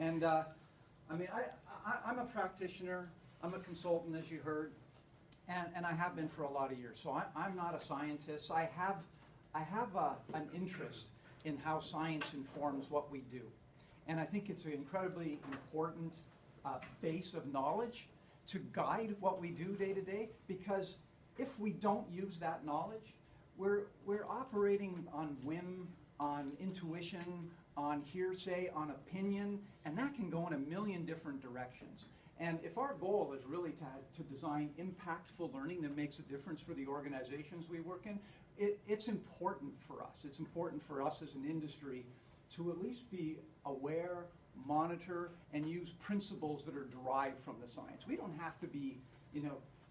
And I mean, I'm a practitioner, I'm a consultant, as you heard, and I have been for a lot of years. So I'm not a scientist. I have an interest in how science informs what we do. And I think it's an incredibly important base of knowledge to guide what we do day to day, because if we don't use that knowledge, we're operating on whim, on intuition, on hearsay, on opinion, and that can go in a million different directions. And if our goal is really to design impactful learning that makes a difference for the organizations we work in, it's important for us. It's important for us as an industry to at least be aware, monitor, and use principles that are derived from the science. We don't have to be,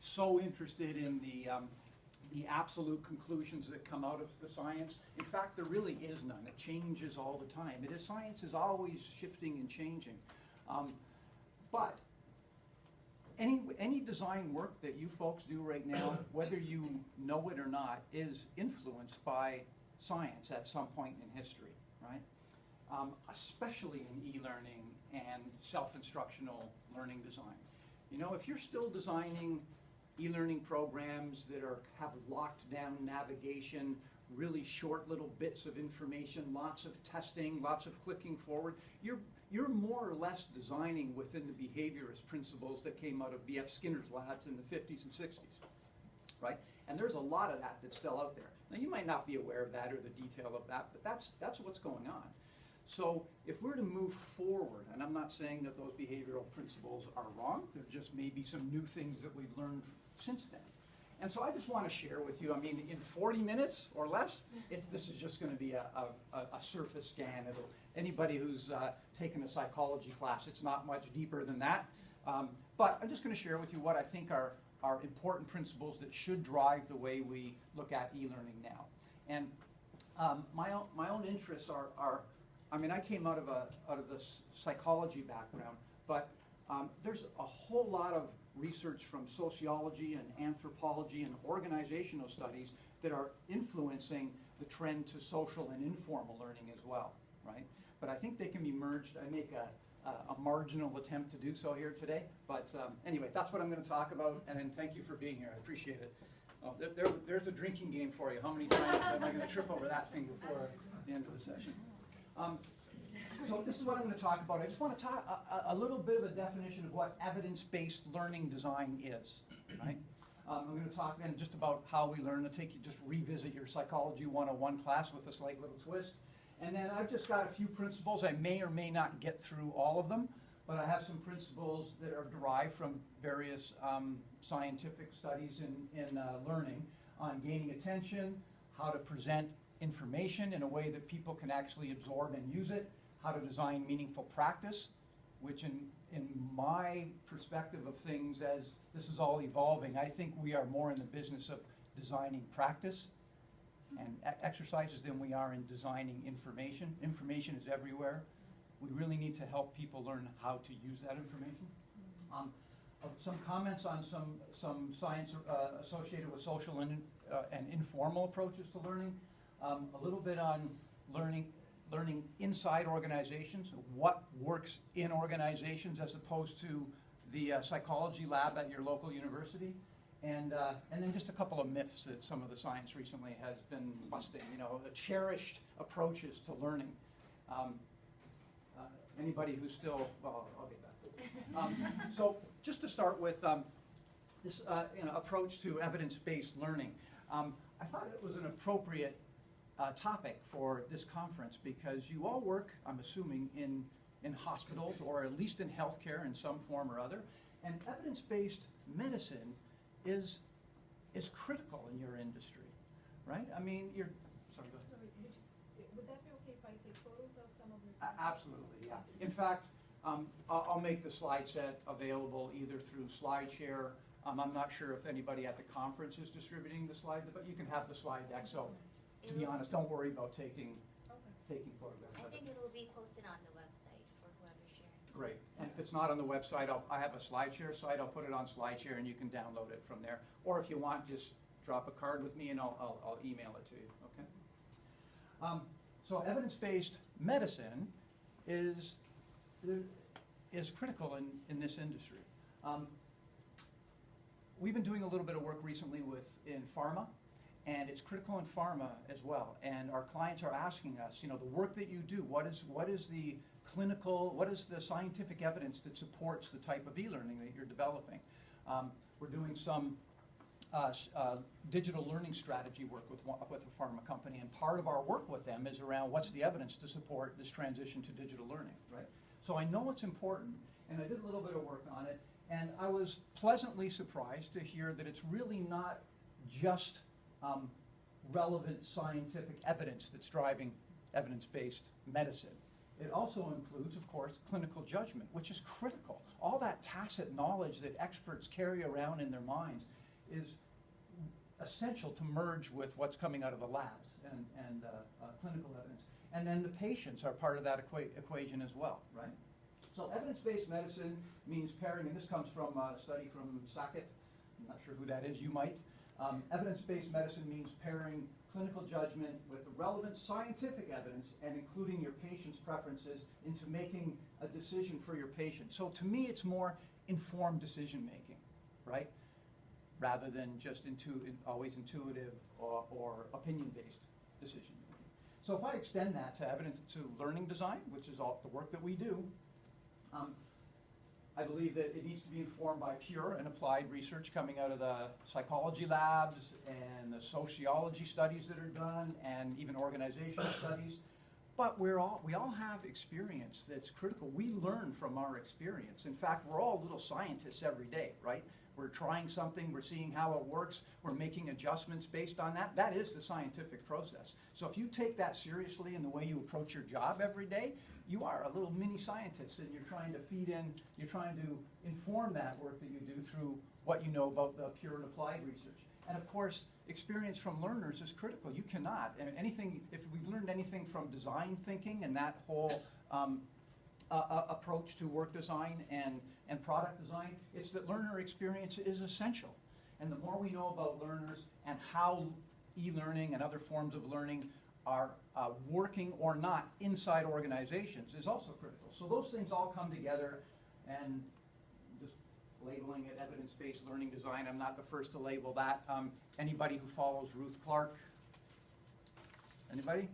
so interested in the absolute conclusions that come out of the science. In fact, there really is none. It changes all the time. Science is always shifting and changing. But any design work that you folks do right now, whether you know it or not, is influenced by science at some point in history, right? Especially in e-learning and self-instructional learning design. If you're still designing e-learning programs that have locked down navigation, really short little bits of information, lots of testing, lots of clicking forward, you're more or less designing within the behaviorist principles that came out of B.F. Skinner's labs in the 50s and 60s, right? And there's a lot of that that's still out there. Now, you might not be aware of that or the detail of that, but that's what's going on. So if we're to move forward, and I'm not saying that those behavioral principles are wrong, there just may be some new things that we've learned since then. And so I just want to share with you, in 40 minutes or less, this is just going to be a surface scan. Anybody who's taken a psychology class, it's not much deeper than that. But I'm just going to share with you what I think are important principles that should drive the way we look at e-learning now. And my own interests are I came out of this psychology background, but there's a whole lot of research from sociology and anthropology and organizational studies that are influencing the trend to social and informal learning as well, right? But I think they can be merged. I make a marginal attempt to do so here today, but anyway, that's what I'm going to talk about, and thank you for being here. I appreciate it. Oh, there's a drinking game for you. How many times am I going to trip over that thing before the end of the session? So this is what I'm going to talk about. I just want to talk a little bit of a definition of what evidence-based learning design is, right? I'm going to talk then just about how we learn, to just revisit your Psychology 101 class with a slight little twist. And then I've just got a few principles. I may or may not get through all of them, but I have some principles that are derived from various scientific studies in learning on gaining attention, how to present information in a way that people can actually absorb and use it, how to design meaningful practice, which in my perspective of things, as this is all evolving, I think we are more in the business of designing practice and exercises than we are in designing information. Information is everywhere. We really need to help people learn how to use that information. Some comments on some science associated with social and informal approaches to learning. A little bit on learning inside organizations, what works in organizations as opposed to the psychology lab at your local university, and then just a couple of myths that some of the science recently has been busting. The cherished approaches to learning. Anybody who's still, well, I'll get back to it. So just to start with this approach to evidence-based learning, I thought it was an appropriate topic for this conference because you all work, I'm assuming, in hospitals or at least in healthcare in some form or other, and evidence-based medicine is critical in your industry, right? You're, sorry, go ahead. Sorry, would that be okay if I take photos of some of your Absolutely, yeah. In fact, I'll make the slide set available either through SlideShare. I'm not sure if anybody at the conference is distributing the slide, but you can have the slide deck. So, to be honest, don't worry about taking photographs. I think it will be posted on the website for whoever's sharing. Great. And if it's not on the website, I have a SlideShare site. I'll put it on SlideShare, and you can download it from there. Or if you want, just drop a card with me, and I'll email it to you. Okay. So evidence-based medicine is is critical in this industry. We've been doing a little bit of work recently in pharma, and it's critical in pharma as well. And our clients are asking us, the work that you do, what is the clinical, what is the scientific evidence that supports the type of e-learning that you're developing? We're doing some digital learning strategy work with a pharma company, and part of our work with them is around what's the evidence to support this transition to digital learning, right? So I know it's important, and I did a little bit of work on it, and I was pleasantly surprised to hear that it's really not just relevant scientific evidence that's driving evidence-based medicine. It also includes, of course, clinical judgment, which is critical. All that tacit knowledge that experts carry around in their minds is essential to merge with what's coming out of the labs and clinical evidence. And then the patients are part of that equation as well, right? So evidence-based medicine means pairing, and this comes from a study from Sackett. I'm not sure who that is, you might. Evidence-based medicine means pairing clinical judgment with the relevant scientific evidence and including your patient's preferences into making a decision for your patient. So to me, it's more informed decision-making, right? Rather than just always intuitive or opinion-based decision-making. So if I extend that to learning design, which is all the work that we do, I believe that it needs to be informed by pure and applied research coming out of the psychology labs and the sociology studies that are done and even organizational studies. But we all have experience that's critical. We learn from our experience. In fact, we're all little scientists every day, right? We're trying something, we're seeing how it works, we're making adjustments based on that. That is the scientific process. So if you take that seriously in the way you approach your job every day, you are a little mini scientist, and you're trying to feed in, you're trying to inform that work that you do through what you know about the pure and applied research. And of course, experience from learners is critical. You cannot, and if we've learned anything from design thinking and that whole approach to work design and product design, it's that learner experience is essential. And the more we know about learners and how e-learning and other forms of learning are working or not inside organizations is also critical. So those things all come together, and just labeling it evidence-based learning design, I'm not the first to label that. Anybody who follows Ruth Clark? Anybody?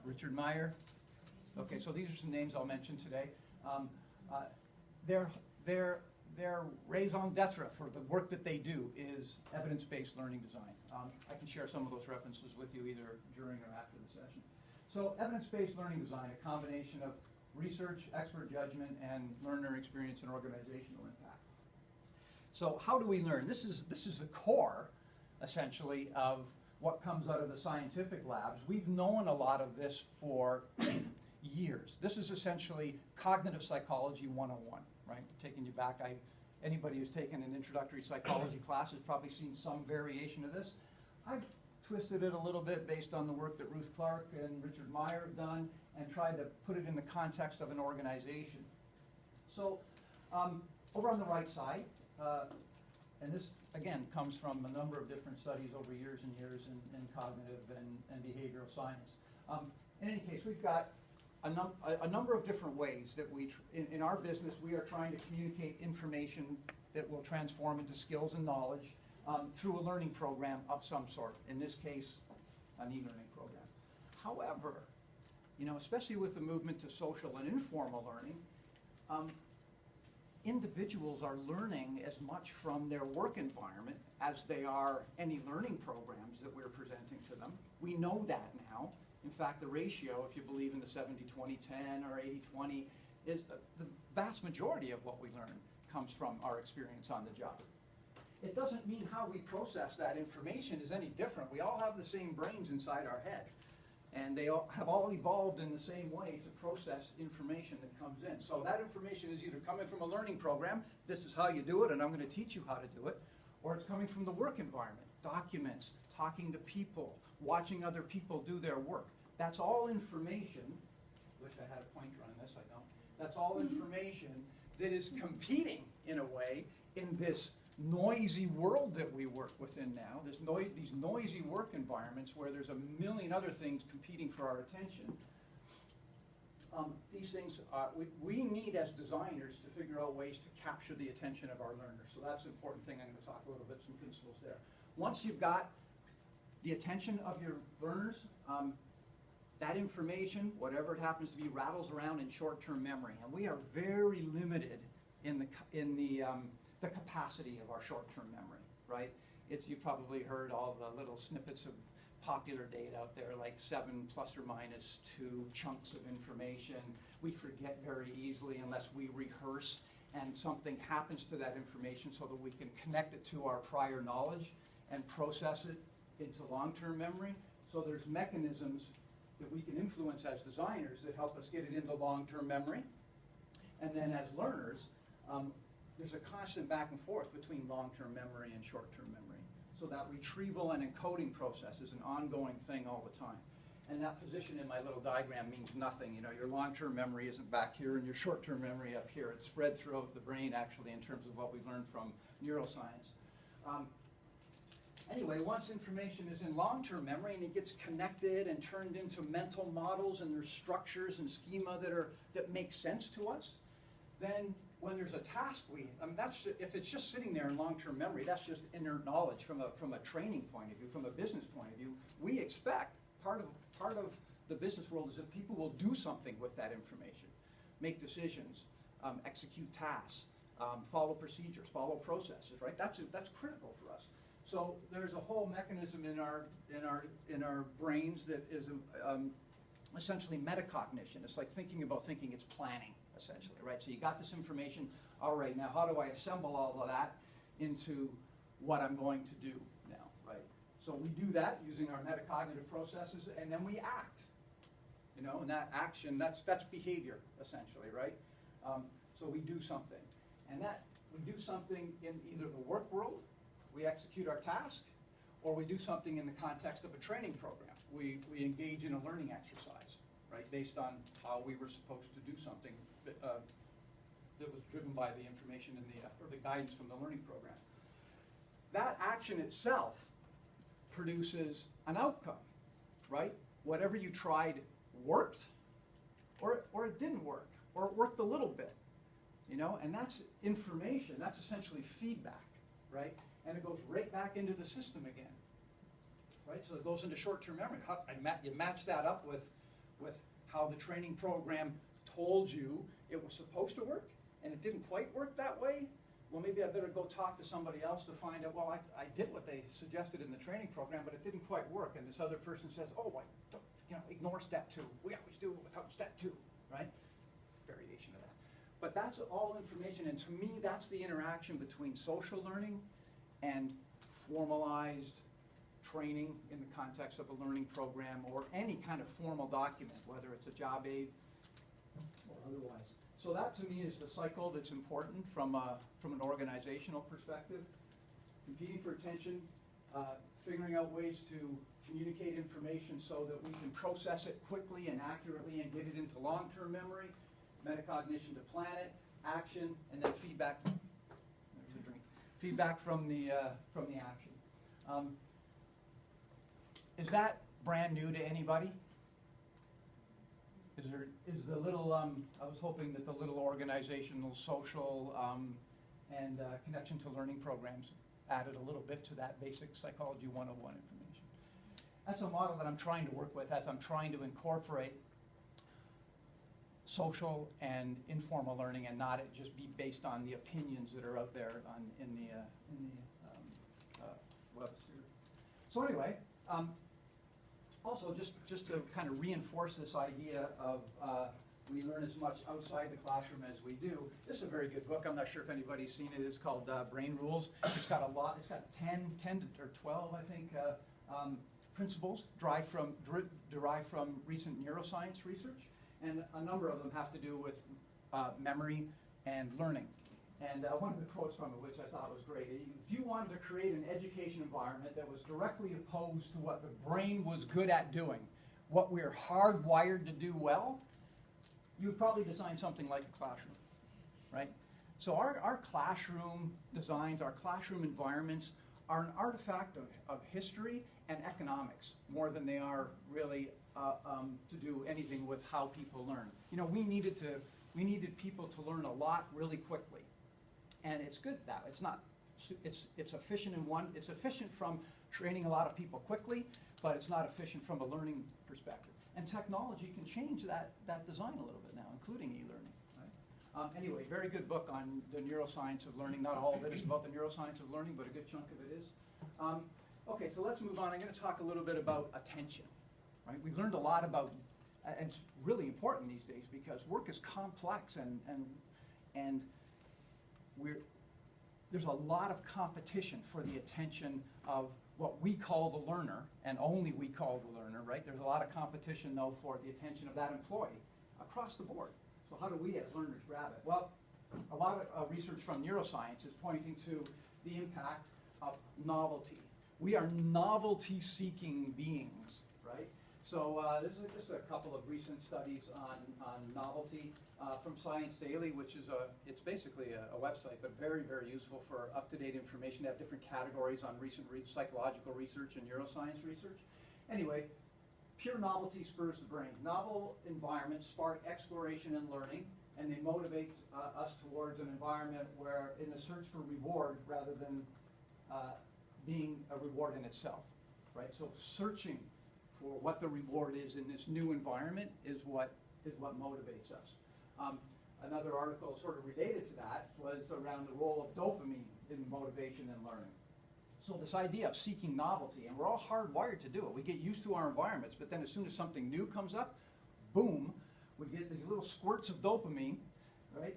Richard Meier? Okay, so these are some names I'll mention today. Their raison d'etre for the work that they do is evidence-based learning design. I can share some of those references with you either during or after the session. So evidence-based learning design, a combination of research, expert judgment, and learner experience and organizational impact. So how do we learn? This is the core, essentially, of what comes out of the scientific labs. We've known a lot of this for years. This is essentially cognitive psychology 101, right? Taking you back, anybody who's taken an introductory psychology class has probably seen some variation of this. I've twisted it a little bit based on the work that Ruth Clark and Richard Meier have done and tried to put it in the context of an organization. So over on the right side, and this again comes from a number of different studies over years and years in cognitive and behavioral science. In any case, we've got a number of different ways that in our business, we are trying to communicate information that will transform into skills and knowledge through a learning program of some sort, in this case, an e-learning program. However, especially with the movement to social and informal learning, individuals are learning as much from their work environment as they are any learning programs that we're presenting to them. We know that now. In fact, the ratio, if you believe in the 70-20-10 or 80-20, is the vast majority of what we learn comes from our experience on the job. It doesn't mean how we process that information is any different. We all have the same brains inside our head, and they have all evolved in the same way to process information that comes in. So that information is either coming from a learning program, this is how you do it, and I'm going to teach you how to do it, or it's coming from the work environment, documents, talking to people, watching other people do their work. That's all information. Wish I had a pointer on this, I don't. That's all information that is competing, in a way, in this noisy world that we work within now, these noisy work environments where there's a million other things competing for our attention. these things, we need as designers to figure out ways to capture the attention of our learners. So that's an important thing. I'm going to talk a little bit, some principles there. Once you've got the attention of your learners, that information, whatever it happens to be, rattles around in short-term memory. And we are very limited in the capacity of our short-term memory, right? You've probably heard all the little snippets of popular data out there, like 7 plus or minus 2 chunks of information. We forget very easily unless we rehearse and something happens to that information so that we can connect it to our prior knowledge and process it into long-term memory. So there's mechanisms that we can influence as designers that help us get it into long-term memory. And then as learners, there's a constant back and forth between long-term memory and short-term memory. So that retrieval and encoding process is an ongoing thing all the time. And that position in my little diagram means nothing. You know, your long-term memory isn't back here and your short-term memory up here. It's spread throughout the brain, actually, in terms of what we learned from neuroscience. Anyway, once information is in long-term memory and it gets connected and turned into mental models and there's structures and schema that make sense to us, then when there's a task, if it's just sitting there in long-term memory, that's just inert knowledge from a training point of view, from a business point of view. We expect, part of the business world is that people will do something with that information, make decisions, execute tasks, follow procedures, follow processes, right? That's critical for us. So there's a whole mechanism in our brains that is essentially metacognition. It's like thinking about thinking. It's planning, essentially, right? So you got this information. All right, now how do I assemble all of that into what I'm going to do now, right? So we do that using our metacognitive processes, and then we act. You know, and that action, that's behavior, essentially, right? So we do something, and that we do something in either the work world. We execute our task, or we do something in the context of a training program. We engage in a learning exercise, right, based on how we were supposed to do something that was driven by the information or the guidance from the learning program. That action itself produces an outcome, right? Whatever you tried worked, or it didn't work, or it worked a little bit, you know, and that's information. That's essentially feedback, right? And it goes right back into the system again, right? So it goes into short-term memory. You match that up with how the training program told you it was supposed to work, and it didn't quite work that way. Well, maybe I better go talk to somebody else to find out, well, I did what they suggested in the training program, but it didn't quite work. And this other person says, oh, ignore step 2. We always do it without step 2, right? Variation of that. But that's all information, and to me, that's the interaction between social learning and formalized training in the context of a learning program or any kind of formal document, whether it's a job aid or otherwise. So that to me is the cycle that's important from an organizational perspective. Competing for attention, figuring out ways to communicate information so that we can process it quickly and accurately and get it into long-term memory, metacognition to plan it, action, and then feedback. Feedback from the action. Is that brand new to anybody? Is the little, I was hoping that the little organizational, social, and connection to learning programs added a little bit to that basic Psychology 101 information. That's a model that I'm trying to work with as I'm trying to incorporate social and informal learning and not it just be based on the opinions that are out there in the websphere. So anyway, also just to kind of reinforce this idea of we learn as much outside the classroom as we do. This is a very good book. I'm not sure if anybody's seen it. It's called Brain Rules. It's got a lot. It's got 10 or 12, I think, principles derived from recent neuroscience research. And a number of them have to do with memory and learning. And one of the quotes from it, which I thought was great, if you wanted to create an education environment that was directly opposed to what the brain was good at doing, what we're hardwired to do well, you would probably design something like a classroom, right? So our classroom designs, our classroom environments are an artifact of history and economics more than they are really to do anything with how people learn. You know, we needed people to learn a lot really quickly. And it's good that it's not, it's efficient it's efficient from training a lot of people quickly, but it's not efficient from a learning perspective. And technology can change that design a little bit now, including e-learning, right? Anyway, very good book on the neuroscience of learning. Not all of it is about the neuroscience of learning, but a good chunk of it is. Okay, so let's move on. I'm going to talk a little bit about attention, right? We've learned a lot about, and it's really important these days because work is complex and there's a lot of competition for the attention of what we call the learner, and only we call the learner, right? There's a lot of competition, though, for the attention of that employee across the board. So how do we as learners grab it? Well, a lot of research from neuroscience is pointing to the impact of novelty. We are novelty-seeking beings, right? So there's just a couple of recent studies on novelty from Science Daily, which is it's basically a website, but very, very useful for up-to-date information. They have different categories on recent psychological research and neuroscience research. Anyway, pure novelty spurs the brain. Novel environments spark exploration and learning, and they motivate us towards an environment where in the search for reward rather than being a reward in itself, right? So searching for what the reward is in this new environment is what motivates us. Another article sort of related to that was around the role of dopamine in motivation and learning. So this idea of seeking novelty, and we're all hardwired to do it. We get used to our environments, but then as soon as something new comes up, boom, we get these little squirts of dopamine, right?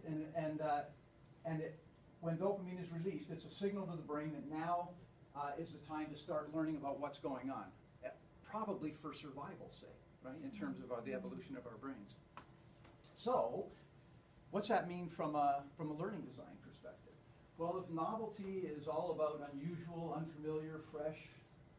When dopamine is released, it's a signal to the brain that now is the time to start learning about what's going on, probably for survival's sake, right, in terms of the evolution of our brains. So, what's that mean from a learning design perspective? Well, if novelty is all about unusual, unfamiliar, fresh,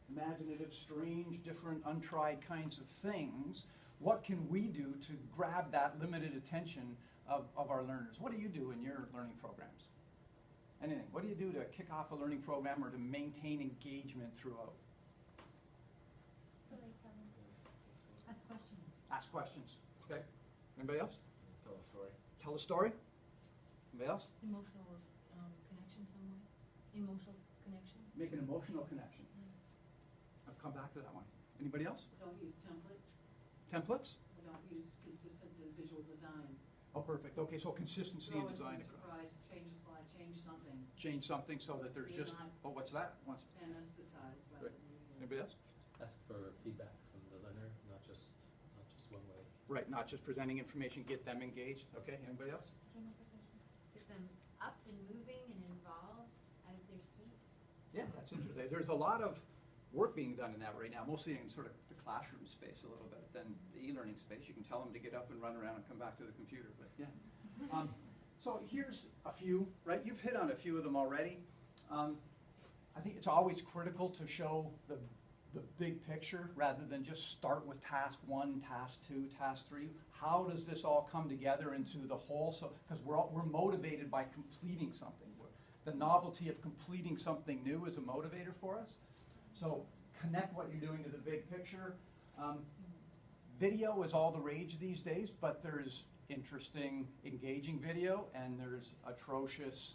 imaginative, strange, different, untried kinds of things, what can we do to grab that limited attention of our learners? What do you do in your learning programs? Anything. What do you do to kick off a learning program or to maintain engagement throughout? Ask questions. Ask questions. Okay. Anybody else? Tell a story. Tell a story. Anybody else? Emotional connection some way. Emotional connection. Make an emotional connection. I'll come back to that one. Anybody else? Don't use templates. Templates? We don't use consistent visual design. Oh, perfect. Okay, so consistency in Throw in design. some surprise, change a slide, change something. Change something so that there's just, oh, what's that? Anesthetize rather Right. than using. Anybody else? Ask for feedback from the learner, not just one way. Right, not just presenting information, get them engaged. Okay, anybody else? Get them up and moving and involved out of their seats. Yeah, that's interesting. There's a lot of work being done in that right now, mostly in sort of the classroom space a little bit. Then the e-learning space, you can tell them to get up and run around and come back to the computer, but yeah. So here's a few, right? You've hit on a few of them already. I think it's always critical to show the big picture rather than just start with task 1, task 2, task 3. How does this all come together into the whole? So, because we're motivated by completing something. The novelty of completing something new is a motivator for us. So connect what you're doing to the big picture. Video is all the rage these days, but there's interesting, engaging video, and there's atrocious,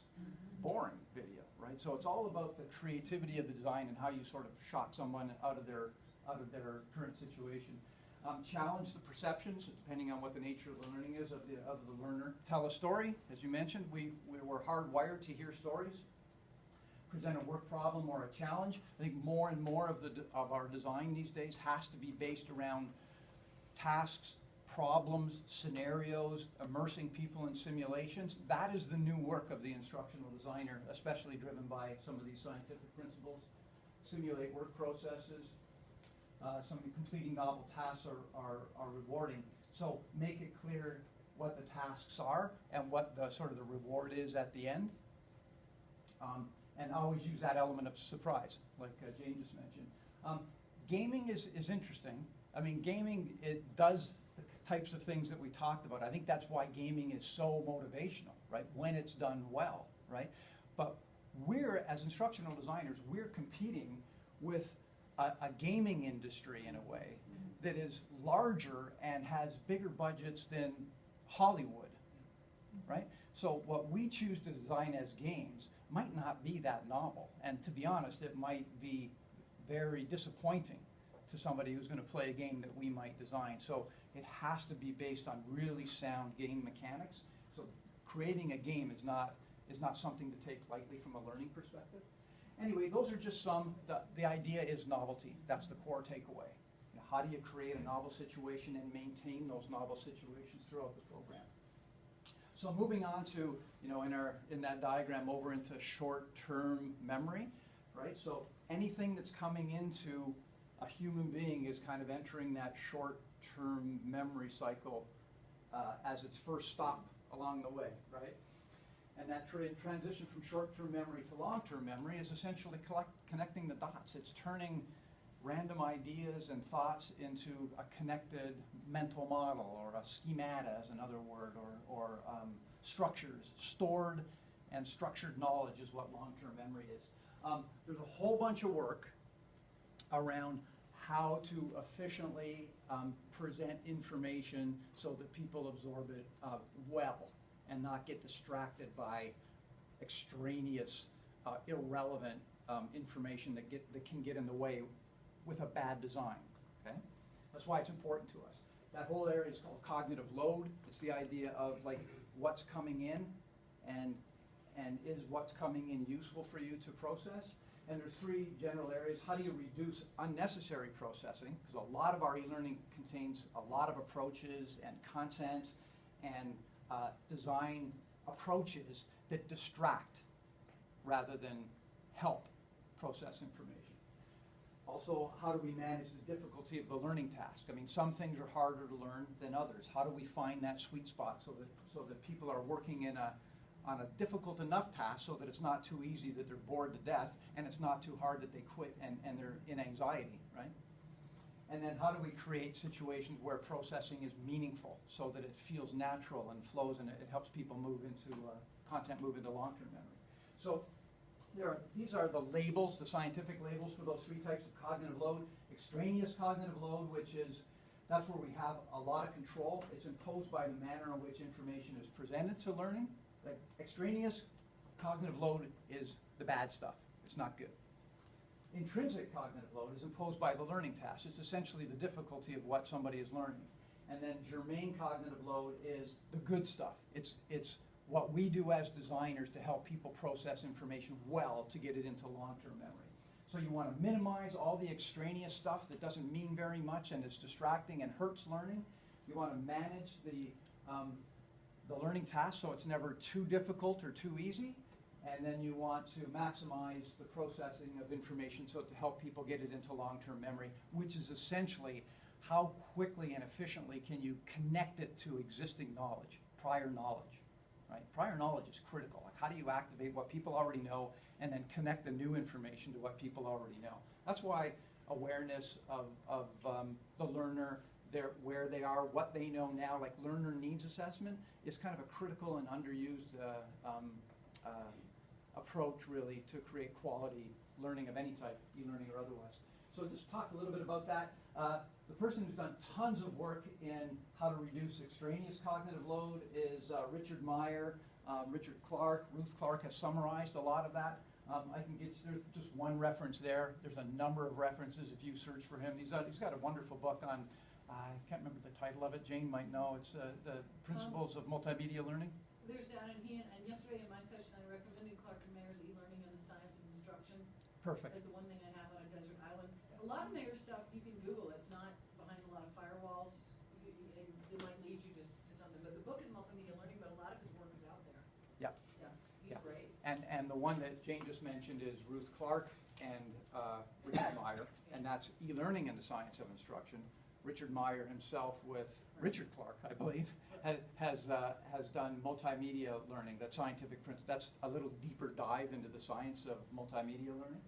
boring video, right? So it's all about the creativity of the design and how you sort of shock someone out of their current situation. Challenge the perceptions, depending on what the nature of the learning is of the learner. Tell a story, as you mentioned. We're hardwired to hear stories. Present a work problem or a challenge. I think more and more of our design these days has to be based around tasks, problems, scenarios, immersing people in simulations. That is the new work of the instructional designer, especially driven by some of these scientific principles. Simulate work processes. Some completing novel tasks are rewarding. So make it clear what the tasks are and what the sort of the reward is at the end. And always use that element of surprise, like Jane just mentioned. Gaming is interesting. I mean, gaming, it does the types of things that we talked about. I think that's why gaming is so motivational, right? When it's done well, right? But we're, as instructional designers, we're competing with a gaming industry in a way that is larger and has bigger budgets than Hollywood, right? So what we choose to design as games might not be that novel. And to be honest, it might be very disappointing to somebody who's going to play a game that we might design. So it has to be based on really sound game mechanics. So creating a game is not something to take lightly from a learning perspective. Anyway, those are just some. The idea is novelty. That's the core takeaway. You know, how do you create a novel situation and maintain those novel situations throughout the program? So moving on to, you know, in that diagram over into short-term memory, right? So anything that's coming into a human being is kind of entering that short-term memory cycle as its first stop along the way, right? And that transition from short-term memory to long-term memory is essentially connecting the dots. It's turning random ideas and thoughts into a connected mental model, or a schemata is another word, or structures. Stored and structured knowledge is what long-term memory is. There's a whole bunch of work around how to efficiently present information so that people absorb it well and not get distracted by extraneous, irrelevant information that can get in the way with a bad design, okay? That's why it's important to us. That whole area is called cognitive load. It's the idea of like what's coming in and is what's coming in useful for you to process. And there's three general areas. How do you reduce unnecessary processing? Because a lot of our e-learning contains a lot of approaches and content and design approaches that distract rather than help process information. Also, how do we manage the difficulty of the learning task? I mean, some things are harder to learn than others. How do we find that sweet spot so that people are working on a difficult enough task so that it's not too easy that they're bored to death, and it's not too hard that they quit and they're in anxiety, right? And then how do we create situations where processing is meaningful so that it feels natural and flows, and it helps people move into content move into long-term memory. So these are the labels, the scientific labels for those three types of cognitive load. Extraneous cognitive load, that's where we have a lot of control. It's imposed by the manner in which information is presented to learning. Like extraneous cognitive load is the bad stuff. It's not good. Intrinsic cognitive load is imposed by the learning task. It's essentially the difficulty of what somebody is learning. And then germane cognitive load is the good stuff. It's what we do as designers to help people process information well to get it into long-term memory. So you want to minimize all the extraneous stuff that doesn't mean very much and is distracting and hurts learning. You want to manage the learning task so it's never too difficult or too easy. And then you want to maximize the processing of information so to help people get it into long-term memory, which is essentially how quickly and efficiently can you connect it to existing knowledge, prior knowledge, right? Prior knowledge is critical. Like how do you activate what people already know and then connect the new information to what people already know? That's why awareness of the learner, where they are, what they know now, like learner needs assessment is kind of a critical and underused approach really to create quality learning of any type, e-learning or otherwise. So just talk a little bit about that. The person who's done tons of work in how to reduce extraneous cognitive load is Richard Meier, Richard Clark. Ruth Clark has summarized a lot of that. I can get there's just one reference there. There's a number of references if you search for him. He's got a wonderful book on, I can't remember the title of it. Jane might know. It's the Principles of Multimedia Learning. There's that, and yesterday in my session I recommended Clark and Meier's eLearning and the Science of Instruction. Perfect. As the one thing I have on a desert island. A lot of Meier stuff you can Google. It's not behind a lot of firewalls. It might lead you to something. But the book is multimedia learning, but a lot of his work is out there. Yeah. Yeah, he's Yeah. great. And the one that Jane just mentioned is Ruth Clark and Richard Meier, and that's e-learning and the Science of Instruction. Richard Meier himself with Richard Clark, I believe, has done multimedia learning, that scientific principle. That's a little deeper dive into the science of multimedia learning.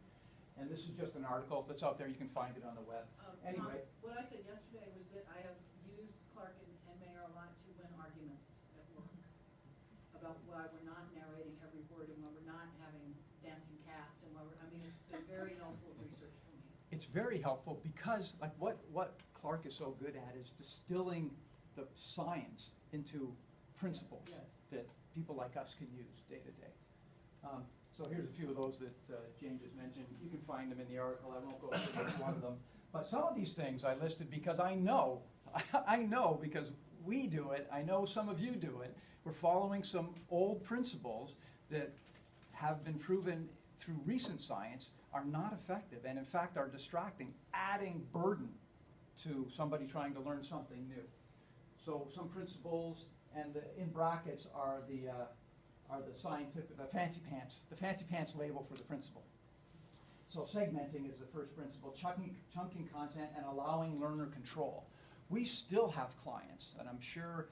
And this is just an article that's out there. You can find it on the web. Anyway. Tom, what I said yesterday was that I have used Clark and Meier a lot to win arguments at work about why we're not narrating every word and why we're not having dancing cats and why it's been very helpful research for me. It's very helpful because like what Clark is so good at is distilling the science into principles Yes. that people like us can use day to day. So here's a few of those that Jane just mentioned. You can find them in the article. I won't go through each one of them. But some of these things I listed because I know, I know because we do it, I know some of you do it. We're following some old principles that have been proven through recent science are not effective and in fact are distracting, adding burden to somebody trying to learn something new. So some principles, and in brackets are the scientific, the fancy pants label for the principle. So segmenting is the first principle, chunking content and allowing learner control. We still have clients, and I'm sure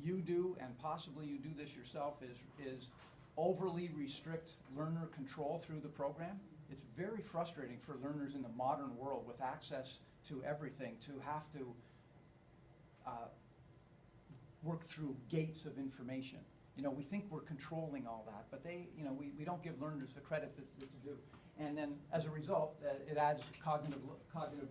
you do, and possibly you do this yourself, is overly restrict learner control through the program. It's very frustrating for learners in the modern world with access to everything to have to work through gates of information. You know, we think we're controlling all that, but we don't give learners the credit that to do. And then as a result, it adds cognitive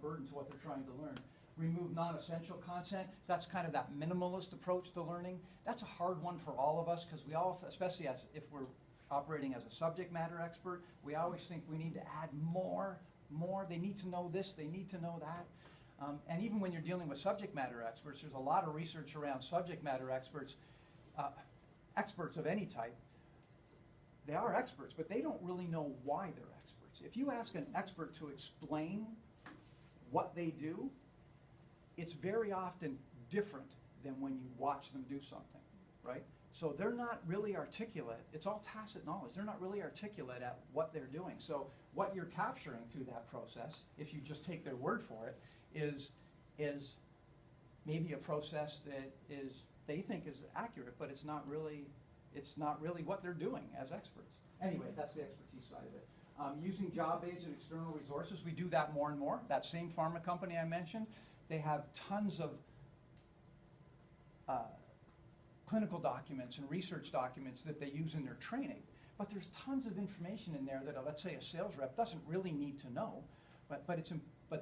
burden to what they're trying to learn. Remove non-essential content. That's kind of that minimalist approach to learning. That's a hard one for all of us because we all, especially if we're operating as a subject matter expert, we always think we need to add more. They need to know this, they need to know that. And even when you're dealing with subject matter experts, there's a lot of research around subject matter experts, experts of any type. They are experts, but they don't really know why they're experts. If you ask an expert to explain what they do, it's very often different than when you watch them do something, right? So they're not really articulate. It's all tacit knowledge. They're not really articulate at what they're doing. So what you're capturing through that process, if you just take their word for it, is maybe a process that they think is accurate, but it's not really what they're doing as experts. Anyway, that's the expertise side of it. Using job aids and external resources, we do that more and more. That same pharma company I mentioned, they have tons of clinical documents and research documents that they use in their training. But there's tons of information in there that, let's say, a sales rep doesn't really need to know, but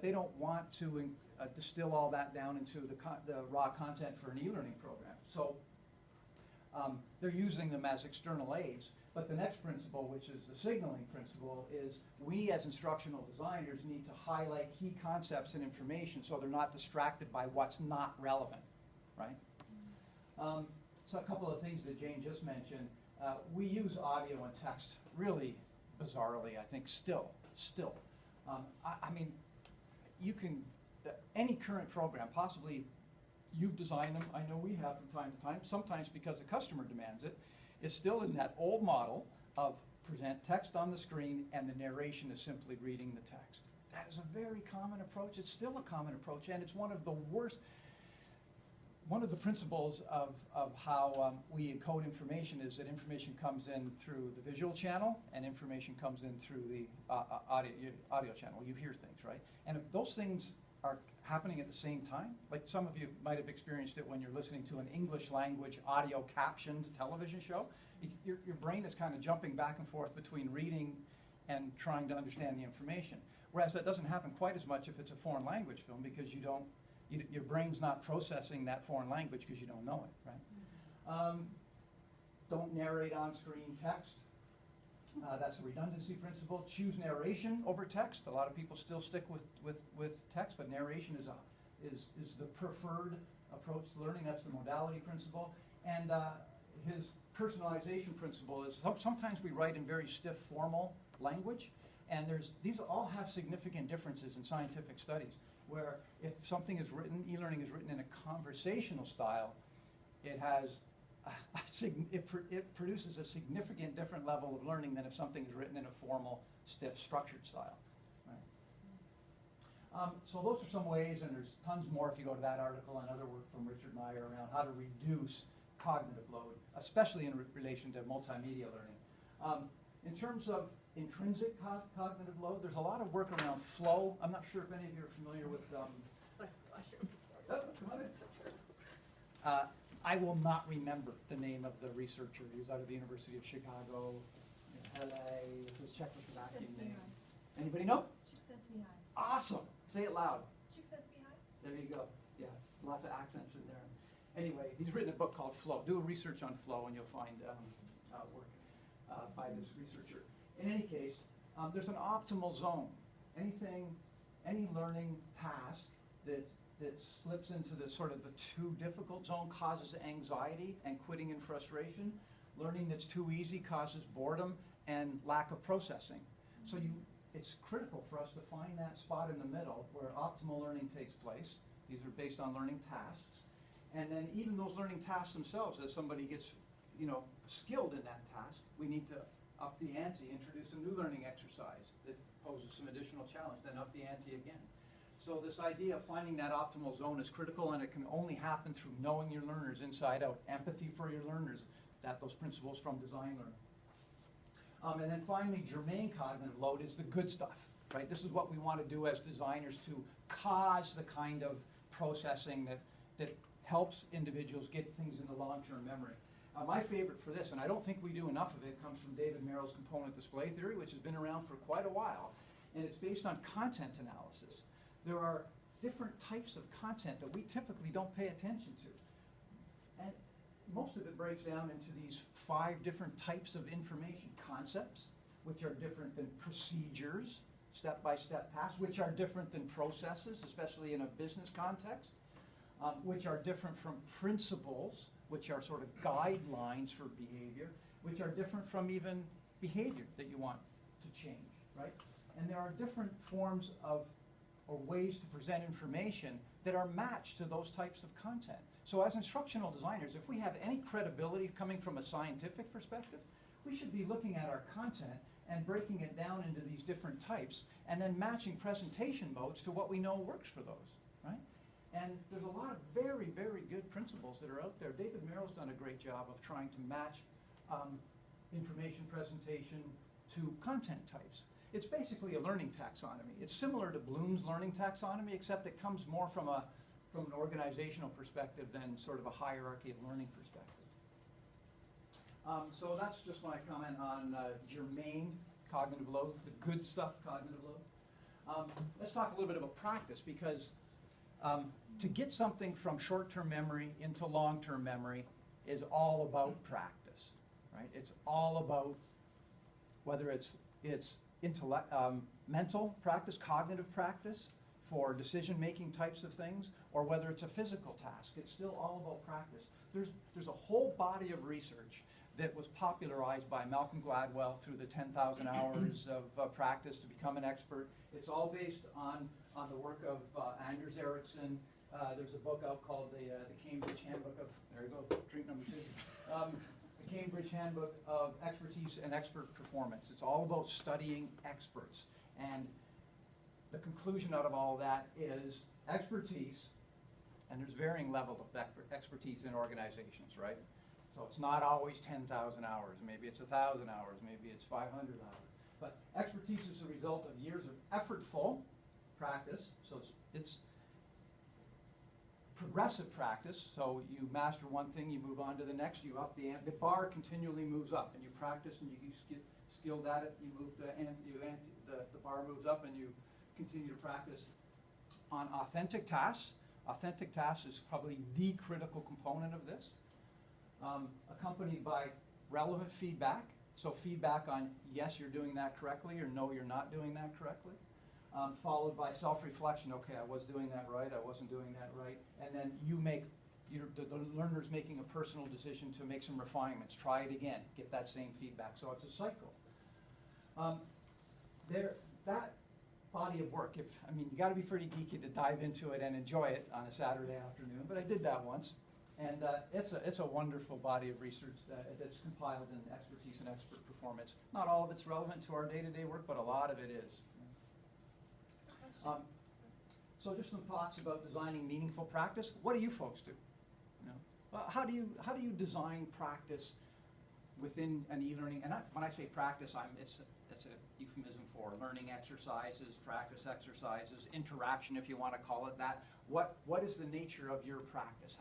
they don't want to distill all that down into the raw content for an e-learning program. So they're using them as external aids. But the next principle, which is the signaling principle, is we as instructional designers need to highlight key concepts and information so they're not distracted by what's not relevant, right? So a couple of things that Jane just mentioned. We use audio and text really bizarrely, I think, still. I mean, you can, any current program, possibly you've designed them, I know we have from time to time, sometimes because the customer demands it, is still in that old model of present text on the screen and the narration is simply reading the text. That is a very common approach. It's still a common approach, and it's one of the worst. One of the principles of how we encode information is that information comes in through the visual channel and information comes in through the audio channel. You hear things, right? And if those things are happening at the same time, like some of you might have experienced it when you're listening to an English language audio captioned television show, your brain is kind of jumping back and forth between reading and trying to understand the information. Whereas that doesn't happen quite as much if it's a foreign language film because your brain's not processing that foreign language because you don't know it, right? Don't narrate on-screen text. That's a redundancy principle. Choose narration over text. A lot of people still stick with text, but narration is the preferred approach to learning. That's the modality principle. And his personalization principle is sometimes we write in very stiff formal language, and these all have significant differences in scientific studies, where if something is written, e-learning is written in a conversational style, it produces a significant different level of learning than if something is written in a formal, stiff, structured style. Right? So those are some ways, and there's tons more if you go to that article and other work from Richard Meier around how to reduce cognitive load, especially in relation to multimedia learning. In terms of intrinsic cognitive load, there's a lot of work around flow. I'm not sure if any of you are familiar with I will not remember the name of the researcher. He was out of the University of Chicago, LA, his Czechoslovakian name. Anybody know? Csikszentmihalyi. Awesome. Say it loud. Csikszentmihalyi. There you go. Yeah, lots of accents in there. Anyway, he's written a book called Flow. Do a research on flow and you'll find work by this researcher. In any case, there's an optimal zone. Any learning task that slips into the sort of the too difficult zone causes anxiety and quitting and frustration. Learning that's too easy causes boredom and lack of processing. So it's critical for us to find that spot in the middle where optimal learning takes place. These are based on learning tasks. And then even those learning tasks themselves, as somebody gets, skilled in that task, we need to up the ante, introduce a new learning exercise that poses some additional challenge, then up the ante again. So this idea of finding that optimal zone is critical, and it can only happen through knowing your learners inside out, empathy for your learners, those principles from design learning. And then finally, germane cognitive load is the good stuff, right? This is what we want to do as designers to cause the kind of processing that helps individuals get things into long-term memory. My favorite for this, and I don't think we do enough of it, comes from David Merrill's component display theory, which has been around for quite a while, and it's based on content analysis. There are different types of content that we typically don't pay attention to. And most of it breaks down into these 5 different types of information. Concepts, which are different than procedures, step-by-step tasks, which are different than processes, especially in a business context, which are different from principles, which are sort of guidelines for behavior, which are different from even behavior that you want to change, right? And there are different forms of or ways to present information that are matched to those types of content. So as instructional designers, if we have any credibility coming from a scientific perspective, we should be looking at our content and breaking it down into these different types and then matching presentation modes to what we know works for those, right? And there's a lot of very, very good principles that are out there. David Merrill's done a great job of trying to match information presentation to content types. It's basically a learning taxonomy. It's similar to Bloom's learning taxonomy, except it comes more from an organizational perspective than sort of a hierarchy of learning perspective. So that's just my comment on germane cognitive load, the good stuff cognitive load. Let's talk a little bit about practice, because to get something from short-term memory into long-term memory is all about practice, right? It's all about whether it's mental practice, cognitive practice for decision-making types of things, or whether it's a physical task. It's still all about practice. There's a whole body of research that was popularized by Malcolm Gladwell through the 10,000 hours of practice to become an expert. It's all based on the work of Anders Ericsson. There's a book out called the Cambridge Handbook of, there you go, drink number 2. The Cambridge Handbook of Expertise and Expert Performance. It's all about studying experts. And the conclusion out of all that is expertise, and there's varying levels of expertise in organizations, right? So it's not always 10,000 hours. Maybe it's 1,000 hours. Maybe it's 500 hours. But expertise is the result of years of effortful practice. So it's progressive practice. So you master one thing, you move on to the next, you up the bar continually moves up, and you practice and you get skilled at it. You move the bar moves up, and you continue to practice on authentic tasks. Authentic tasks is probably the critical component of this. Accompanied by relevant feedback. So feedback on, yes, you're doing that correctly, or no, you're not doing that correctly. Followed by self-reflection. Okay, I was doing that right, I wasn't doing that right. And then the learner's making a personal decision to make some refinements. Try it again, get that same feedback. So it's a cycle. That body of work, you got to be pretty geeky to dive into it and enjoy it on a Saturday afternoon, but I did that once. And it's a wonderful body of research that's compiled in expertise and expert performance. Not all of it's relevant to our day-to-day work, but a lot of it is. So just some thoughts about designing meaningful practice. What do you folks do? How do you design practice within an e-learning? And when I say practice, it's a euphemism for learning exercises, practice exercises, interaction, if you want to call it that. What is the nature of your practice?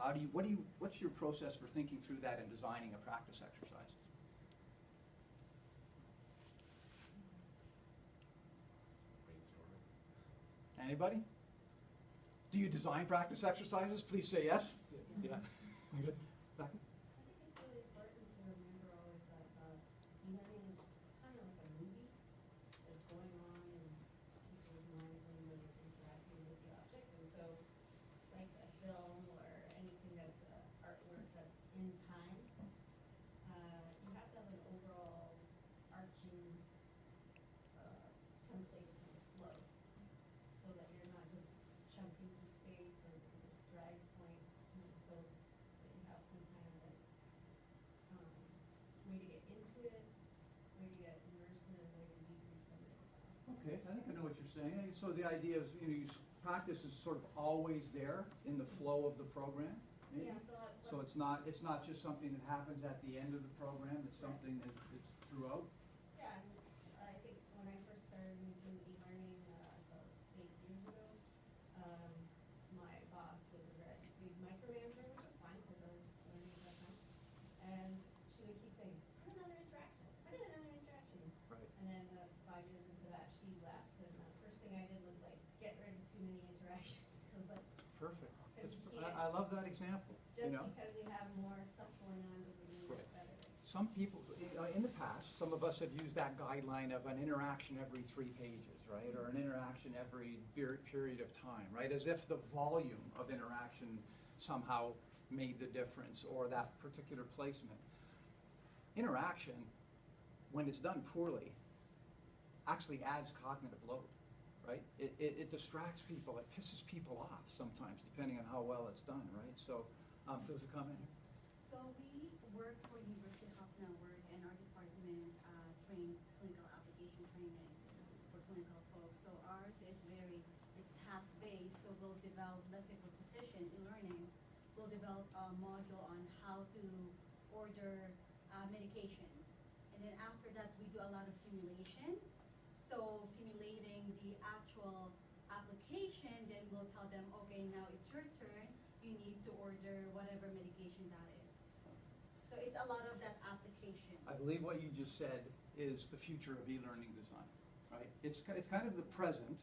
What's your process for thinking through that and designing a practice exercise? Brainstorming. Anybody? Do you design practice exercises? Please say yes. Yeah. Good. Second? I think it's really important to remember always that e-learning is kind of like a movie that's going on in people's minds when they're interacting with the object. And so, like a film or anything that's artwork that's in time, you have to have an overall arching template kind of flow, so that you're not just chunking through space or there's a drag point, so that you have some kind of like way to get into it, way to get immersed in it, way to debrief from it. Okay, I think I know what you're saying. So the idea is, practice is sort of always there in the flow of the program, maybe? Yeah, so So it's not just something that happens at the end of the program, it's something that it's throughout? yeah, and I think when I first started using e-learning about 8 years ago, my boss was a very big micromanager, which was fine because I was just learning at that time. And she would keep saying, put another interaction, put in another interaction. Right. And then 5 years into that, she left, and the first thing I did was like get rid of too many interactions. I was like, Perfect. Because It's- you can't- I love that example, just because you have more stuff going on doesn't mean Right. it's better. Some people, in the past, some of us have used that guideline of an interaction every 3 pages, right? Or an interaction every period of time, right? As if the volume of interaction somehow made the difference, or that particular placement. Interaction, when it's done poorly, actually adds cognitive load, right? It distracts people, it pisses people off sometimes, depending on how well it's done, right? So, there was a comment here. So we work for University Health Network, and our department trains clinical application training for clinical folks. So ours is it's task-based, so we'll develop, let's say for physician e-learning, we'll develop a module on how to order medications. And then after that, we do a lot of simulation. So simulating the actual application, then we'll tell them, okay, now it's your turn. You need to order whatever medication that is. So it's a lot of that application. I believe what you just said is the future of e-learning design, right? It's kind of the present,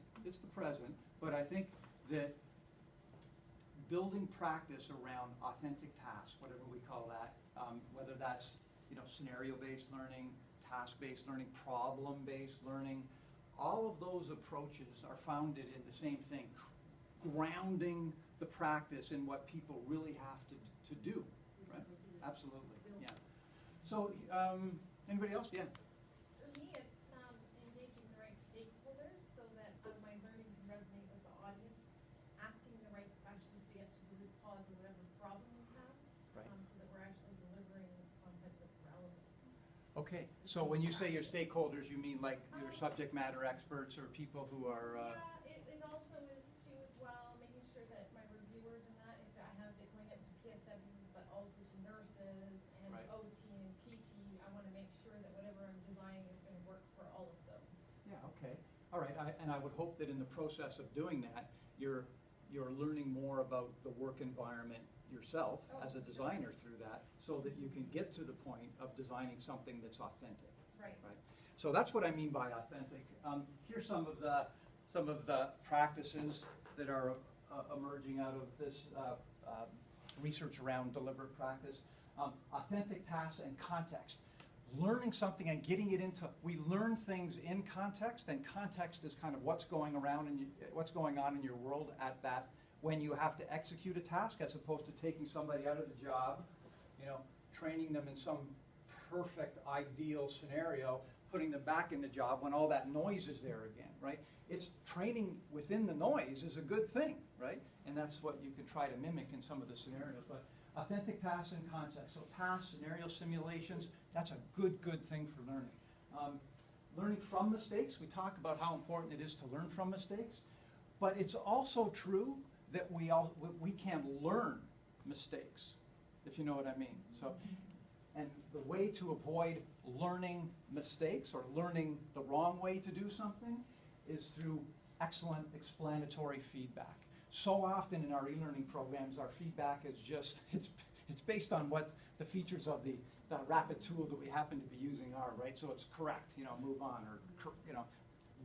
but I think that building practice around authentic tasks, whatever we call that, whether that's, scenario-based learning, task-based learning, problem-based learning, all of those approaches are founded in the same thing, grounding the practice in what people really have to do, right? Absolutely, yeah. So, anybody else? Yeah. For me, it's engaging the right stakeholders so that my learning can resonate with the audience, asking the right questions to get to the root cause of whatever problem we have, Right. so that we're actually delivering content that's relevant. Okay, so when you say your stakeholders, you mean like your subject matter experts or people who are, Yeah, it also is too as well, making sure that my reviewers and that, if I have it going up to PSWs, but also to nurses and Right. OT and PT, I want to make sure that whatever I'm designing is going to work for all of them. yeah, okay. All right, and I would hope that in the process of doing that, you're learning more about the work environment yourself as a designer through that, so that you can get to the point of designing something that's authentic. Right. Right. So that's what I mean by authentic. Here's some of the practices that are emerging out of this research around deliberate practice. Authentic tasks and context. Learning something and getting it into. We learn things in context, and context is kind of what's going on in your world at that when you have to execute a task, as opposed to taking somebody out of the job, training them in some perfect, ideal scenario, putting them back in the job when all that noise is there again, right? It's training within the noise is a good thing, right? And that's what you can try to mimic in some of the scenarios. But authentic tasks and context. So tasks, scenario simulations, that's a good thing for learning. Learning from mistakes, we talk about how important it is to learn from mistakes, but it's also true that we can learn mistakes, if you know what I mean. So, and the way to avoid learning mistakes or learning the wrong way to do something is through excellent explanatory feedback. So often in our e-learning programs, our feedback is just, it's based on what the features of the rapid tool that we happen to be using are, right? So it's correct, move on, or,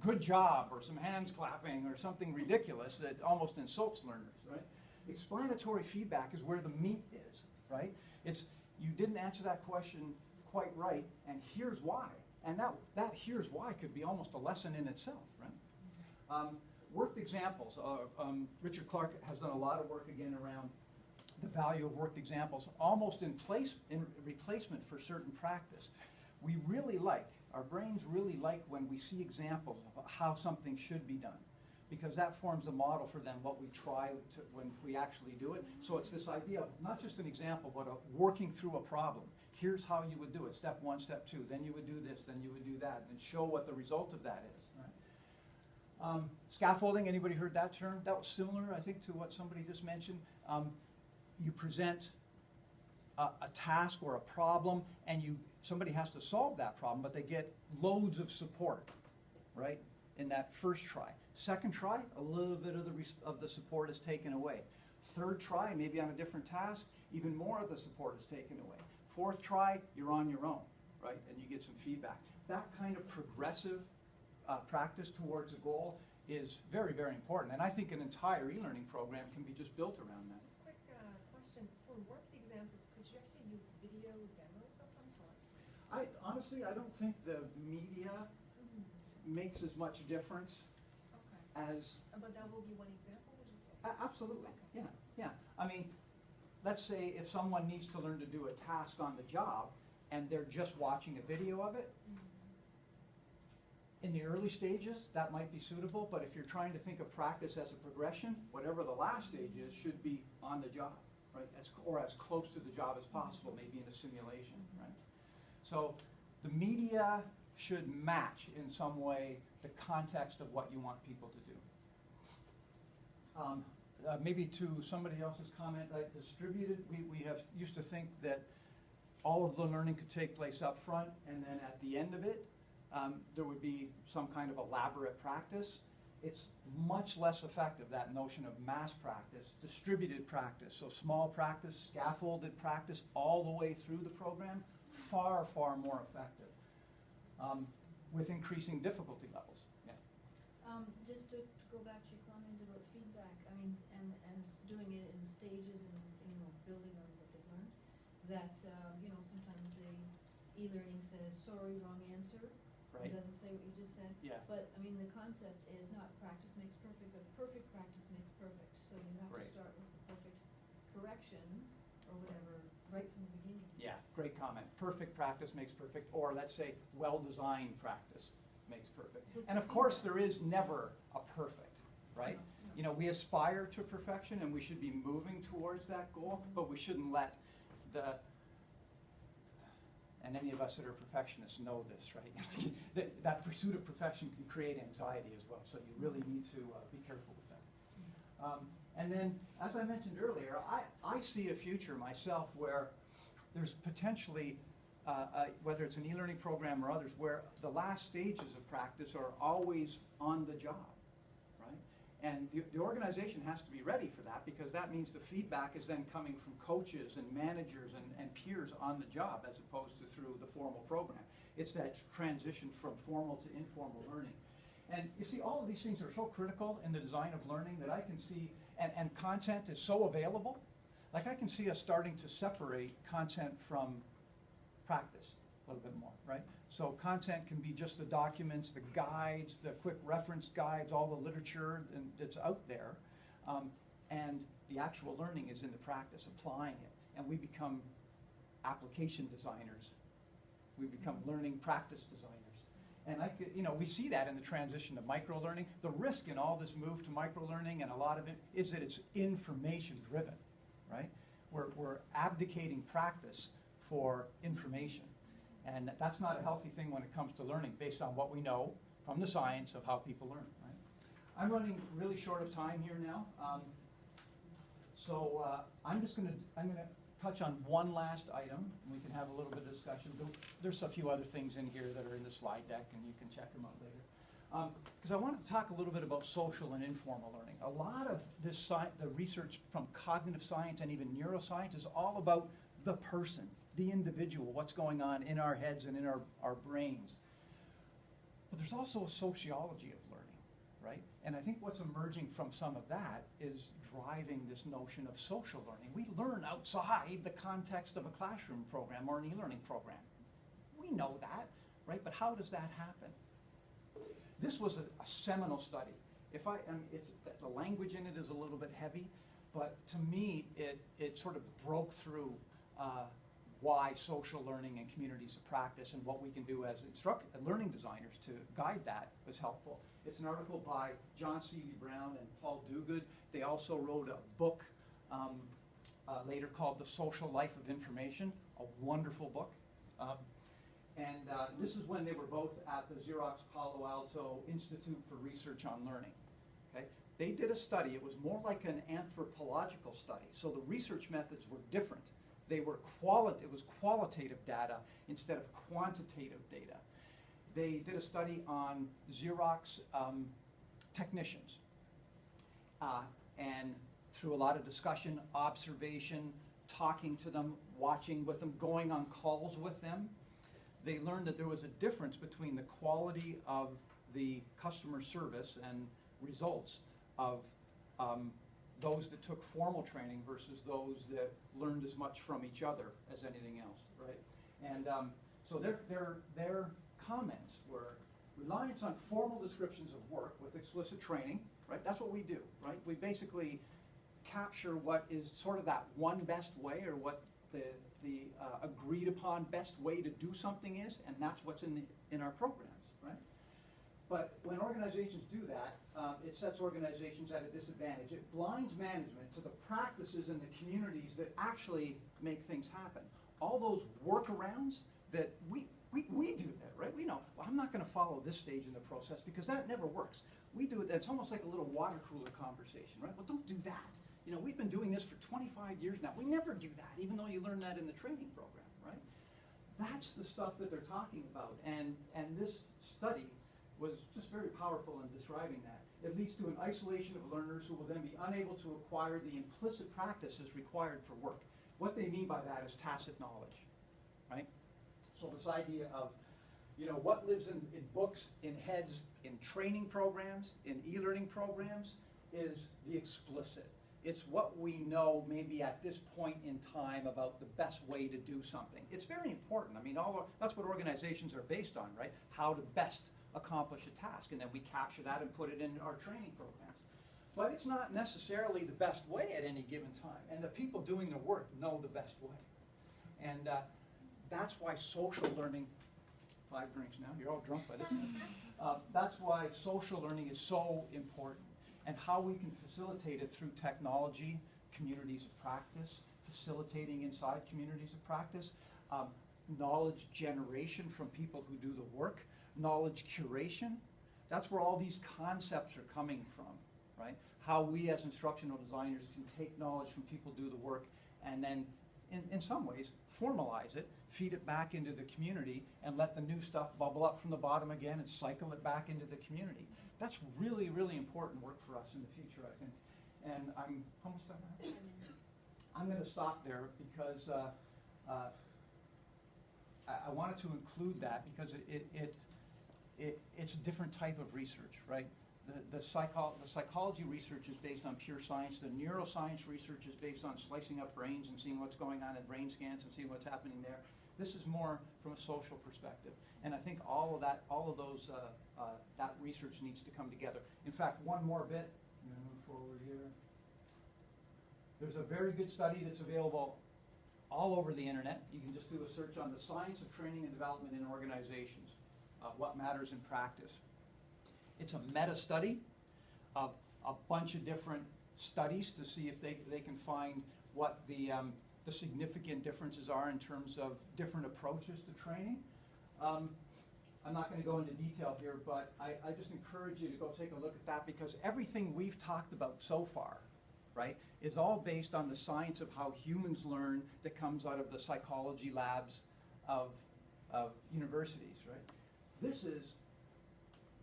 good job or some hands clapping or something ridiculous that almost insults learners, right? Explanatory feedback is where the meat is, right? It's, you didn't answer that question quite right, and here's why. And that here's why could be almost a lesson in itself, right? Worked examples. Richard Clark has done a lot of work again around the value of worked examples, almost in replacement for certain practice. We really like, our brains really like when we see examples of how something should be done, because that forms a model for then what we try to, when we actually do it. So it's this idea of not just an example, but working through a problem. Here's how you would do it, step one, step two, then you would do this, then you would do that, and show what the result of that is. Right? Scaffolding, anybody heard that term? That was similar, I think, to what somebody just mentioned. You present a task or a problem, and somebody has to solve that problem, but they get loads of support, right, in that first try. Second try, a little bit of the support is taken away. Third try, maybe on a different task, even more of the support is taken away. Fourth try, you're on your own, right, and you get some feedback. That kind of progressive practice towards a goal is very, very important, and I think an entire e-learning program can be just built around that. Just quick question, for worked examples, could you actually use video demos of some sort? Honestly, I don't think the media makes as much difference Okay. as. But that will be one example, would you say? Absolutely, Okay. yeah. I mean, let's say if someone needs to learn to do a task on the job and they're just watching a video of it, in the early stages, that might be suitable, but if you're trying to think of practice as a progression, whatever the last stage is should be on the job, right? Or as close to the job as possible, maybe in a simulation, right? So the media should match in some way the context of what you want people to do. Maybe to somebody else's comment, distributed, we have used to think that all of the learning could take place up front, and then at the end of it, there would be some kind of elaborate practice. It's much less effective, that notion of mass practice, distributed practice. So small practice, scaffolded practice, all the way through the program, far, far more effective, with increasing difficulty levels. Yeah. Just to go back to your comment about feedback, I mean, and doing it in stages and, building on what they've learned, that, sometimes the e-learning says, sorry, wrong answer. Right. It doesn't say what you just said. Yeah. But, I mean, the concept is not practice makes perfect, but perfect practice makes perfect. So you have Right. to start with the perfect correction or whatever right from the beginning. Yeah, great comment. Perfect practice makes perfect, or let's say well-designed practice makes perfect. And of course, there is never a perfect, right? We aspire to perfection, and we should be moving towards that goal, but we shouldn't let and any of us that are perfectionists know this, right? that pursuit of perfection can create anxiety as well, so you really need to be careful with that. And then, as I mentioned earlier, I see a future myself where there's potentially, whether it's an e-learning program or others, where the last stages of practice are always on the job, right? And the organization has to be ready for that, because that means the feedback is then coming from coaches and managers and peers on the job, as opposed to through the formal program. It's that transition from formal to informal learning. And you see, all of these things are so critical in the design of learning that I can see, and content is so available, like I can see us starting to separate content from practice a little bit more, right? So content can be just the documents, the guides, the quick reference guides, all the literature that's out there, and the actual learning is in the practice, applying it, and we become application designers. We become learning practice designers. And we see that in the transition to micro-learning. The risk in all this move to micro-learning, and a lot of it, is that it's information-driven, right? We're abdicating practice for information. And that's not a healthy thing when it comes to learning, based on what we know from the science of how people learn, right? I'm running really short of time here now. So I'm going to touch on one last item, and we can have a little bit of discussion. There's a few other things in here that are in the slide deck, and you can check them out later. Because I wanted to talk a little bit about social and informal learning. A lot of this the research from cognitive science and even neuroscience is all about the person, the individual, what's going on in our heads and in our brains. But there's also a sociology of learning, right? And I think what's emerging from some of that is driving this notion of social learning. We learn outside the context of a classroom program or an e-learning program. We know that, right? But how does that happen? This was a seminal study. The language in it is a little bit heavy, but to me, it sort of broke through why social learning and communities of practice and what we can do as learning designers to guide that was helpful. It's an article by John C.V. Brown and Paul Duguid. They also wrote a book later called The Social Life of Information, a wonderful book. This is when they were both at the Xerox Palo Alto Institute for Research on Learning. Okay? They did a study. It was more like an anthropological study. So the research methods were different. It was qualitative data instead of quantitative data. They did a study on Xerox technicians. And through a lot of discussion, observation, talking to them, watching with them, going on calls with them, they learned that there was a difference between the quality of the customer service and results of those that took formal training versus those that learned as much from each other as anything else, right? And so their comments were reliance on formal descriptions of work with explicit training, right? That's what we do, right? We basically capture what is sort of that one best way, or what the agreed upon best way to do something is, and that's what's in our programs, right? But when organizations do that, it sets organizations at a disadvantage. It blinds management to the practices and the communities that actually make things happen. All those workarounds that we do that, right? We know, well, I'm not going to follow this stage in the process because that never works. We do it, it's almost like a little water cooler conversation, right? Well, don't do that. You know, we've been doing this for 25 years now. We never do that, even though you learn that in the training program, right? That's the stuff that they're talking about. And this study was just very powerful in describing that. It leads to an isolation of learners who will then be unable to acquire the implicit practices required for work. What they mean by that is tacit knowledge, right? So this idea of, you know, what lives in books, in heads, in training programs, in e-learning programs, is the explicit. It's what we know maybe at this point in time about the best way to do something. It's very important. I mean, that's what organizations are based on, right? How to best accomplish a task, and then we capture that and put it in our training programs. But it's not necessarily the best way at any given time, and the people doing the work know the best way. And that's why social learning, 5 drinks now, you're all drunk by this time. That's why social learning is so important, and how we can facilitate it through technology, communities of practice, facilitating inside communities of practice, knowledge generation from people who do the work, knowledge curation. That's where all these concepts are coming from, right? How we as instructional designers can take knowledge from people who do the work and then, in some ways, formalize it, feed it back into the community, and let the new stuff bubble up from the bottom again and cycle it back into the community. That's really, really important work for us in the future, I think. And I'm almost done now. I'm going to stop there because I wanted to include that because it's a different type of research, right? The psychology research is based on pure science. The neuroscience research is based on slicing up brains and seeing what's going on in brain scans and seeing what's happening there. This is more from a social perspective. And I think all of those, that research needs to come together. In fact, one more bit. I'm going to move forward here. There's a very good study that's available all over the internet. You can just do a search on the science of training and development in organizations, what matters in practice. It's a meta-study of a bunch of different studies to see if they can find what the significant differences are in terms of different approaches to training. I'm not going to go into detail here, but I just encourage you to go take a look at that, because everything we've talked about so far, right, is all based on the science of how humans learn that comes out of the psychology labs of universities, right? This is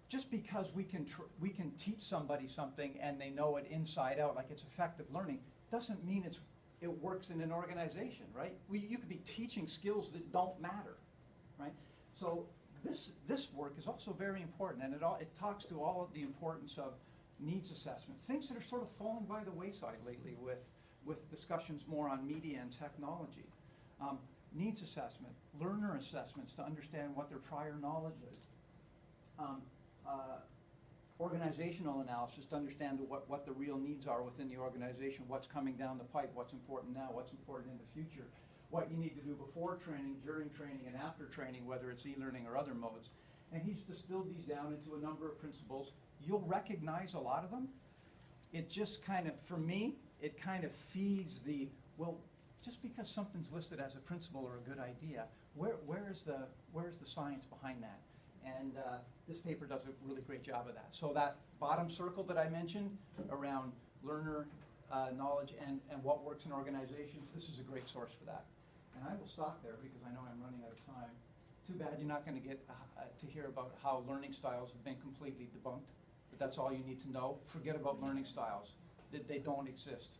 just because we can teach somebody something and they know it inside out, like it's effective learning, doesn't mean it works in an organization, right? You could be teaching skills that don't matter, right? So this work is also very important, and it talks to all of the importance of needs assessment, things that are sort of falling by the wayside lately with discussions more on media and technology. Needs assessment, learner assessments to understand what their prior knowledge is. Organizational analysis to understand what the real needs are within the organization, what's coming down the pipe, what's important now, what's important in the future, what you need to do before training, during training, and after training, whether it's e-learning or other modes. And he's distilled these down into a number of principles. You'll recognize a lot of them. It just kind of, for me, it kind of feeds the, well, just because something's listed as a principle or a good idea, where is the science behind that? And this paper does a really great job of that. So that bottom circle that I mentioned around learner knowledge and what works in organizations, this is a great source for that. And I will stop there because I know I'm running out of time. Too bad you're not going to get to hear about how learning styles have been completely debunked, but that's all you need to know. Forget about learning styles. They don't exist.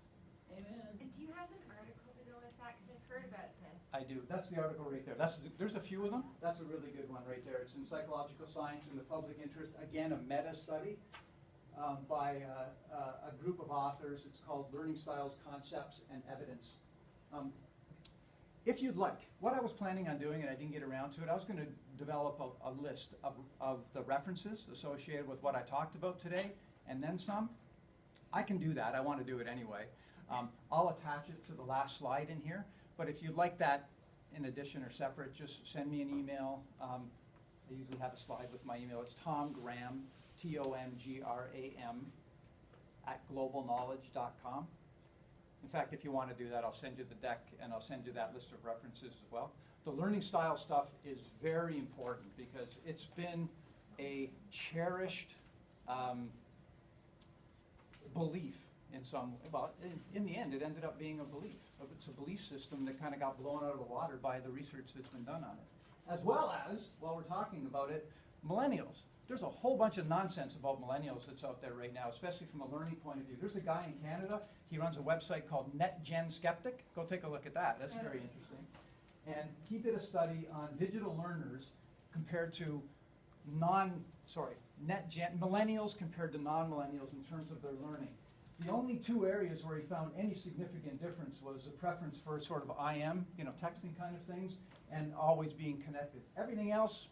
Amen. And do you have an article to go with that? Because I've heard about this. I do. That's the article right there. There's a few of them. That's a really good one right there. It's in Psychological Science in the Public Interest. Again, a meta-study by a group of authors. It's called Learning Styles, Concepts, and Evidence. If you'd like, what I was planning on doing, and I didn't get around to it, I was going to develop a list of the references associated with what I talked about today, and then some. I can do that. I want to do it anyway. I'll attach it to the last slide in here. But if you'd like that in addition or separate, just send me an email. I usually have a slide with my email. It's Tom Graham, TOMGRAM, @globalknowledge.com. In fact, if you want to do that, I'll send you the deck and I'll send you that list of references as well. The learning style stuff is very important because it's been a cherished belief in some, well, in the end, it ended up being a belief. It's a belief system that kind of got blown out of the water by the research that's been done on it. As well as, while we're talking about it, millennials. There's a whole bunch of nonsense about millennials that's out there right now, especially from a learning point of view. There's a guy in Canada, he runs a website called NetGen Skeptic. Go take a look at that. That's very interesting. And he did a study on digital learners compared to millennials compared to non-millennials in terms of their learning. The only two areas where he found any significant difference was a preference for sort of IM, texting kind of things, and always being connected. Everything else,